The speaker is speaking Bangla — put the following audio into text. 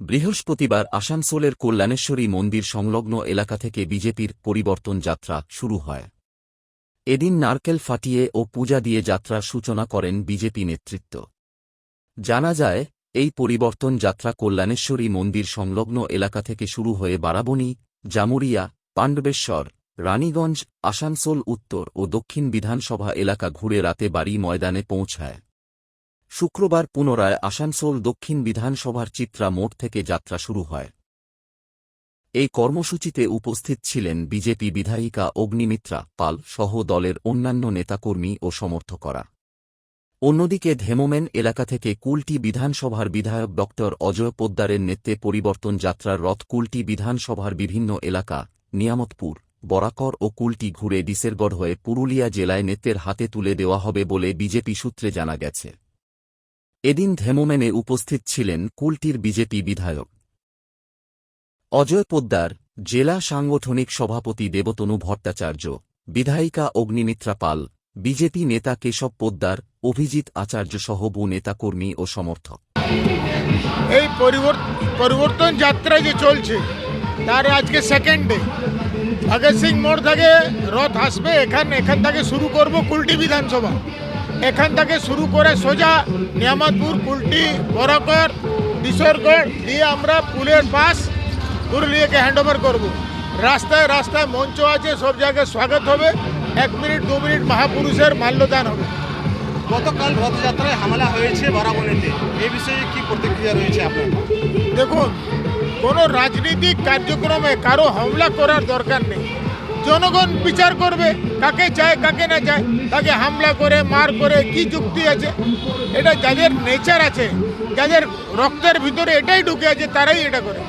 বৃহস্পতিবার আসানসোলের কল্যাণেশ্বরী মন্দির সংলগ্ন এলাকা থেকে বিজেপির পরিবর্তন যাত্রা শুরু হয়। এদিন নারকেল ফাটিয়ে ও পূজা দিয়ে যাত্রার সূচনা করেন বিজেপি নেতৃত্ব। জানা যায়, এই পরিবর্তন যাত্রা কল্যাণেশ্বরী মন্দির সংলগ্ন এলাকা থেকে শুরু হয়ে বারাবণী, জামুরিয়া, পাণ্ডবেশ্বর, রানীগঞ্জ, আসানসোল উত্তর ও দক্ষিণ বিধানসভা এলাকা ঘুরে রাতে বাড়ি ময়দানে পৌঁছায়। শুক্রবার পুনরায় আসানসোল দক্ষিণ বিধানসভার চিত্রা মোড় থেকে যাত্রা শুরু হয়। এই কর্মসূচিতে উপস্থিত ছিলেন বিজেপি বিধায়িকা অগ্নিমিত্রা পাল সহ দলের অন্যান্য নেতাকর্মী ও সমর্থকরা। অন্যদিকে ধেমোমেন এলাকা থেকে কুলটি বিধানসভার বিধায়ক ড অজয় পোদ্দারের নেতৃত্বে পরিবর্তন যাত্রার রথ কুলটি বিধানসভার বিভিন্ন এলাকা, নিয়ামতপুর, বরাকর ও কুলটি ঘুরে ডিসেরগড় হয়ে পুরুলিয়া জেলায় নেতৃত্বের হাতে তুলে দেওয়া হবে বলে বিজেপি সূত্রে জানা গেছে। এদিন ধেমোমেনে উপস্থিত ছিলেন কুলটির বিজেপি বিধায়ক অজয় পোদ্দার, জেলা সাংগঠনিক সভাপতি দেবতনু ভট্টাচার্য, বিধায়িকা অগ্নিমিত্রা পাল, বিজেপি নেতা কেশব পোদ্দার, অভিজিৎ আচার্য সহ বহু নেতাকর্মী ও সমর্থক। এই পরিবর্তন যাত্রা যে চলছে তার আজকে সেকেন্ড ডে। ভগৎ সিং মোড় থেকে রথ আসবে, এখান থেকে শুরু করব কুলটি বিধানসভা। এখান থেকে শুরু করে সোজা নিয়ামতপুর, কুলটি, বরাকর, ডিসেরগড় দিয়ে আমরা পুলের পাশ পুরুলিয়াকে হ্যান্ডওভার করব। রাস্তায় রাস্তায় মঞ্চ আছে, সব জায়গায় স্বাগত হবে। 1 মিনিট 2 মিনিট মহাপুরুষের মাল্যদান হবে। গতকাল রথযাত্রায় হামলা হয়েছে বারাবণীতে, এই বিষয়ে কি প্রতিক্রিয়া রয়েছে আপনার? দেখুন, কোনো রাজনৈতিক কার্যক্রমে কারো হামলা করার দরকার নেই। জনগণ বিচার করবে কাকে চায় কাকে না চায়। তাকে হামলা করে মার করে কি যুক্তি আছে? এটা যাদের নেচার আছে, যাদের রক্তের ভিতরে এটাই ঢুকে আছে, তারাই এটা করে।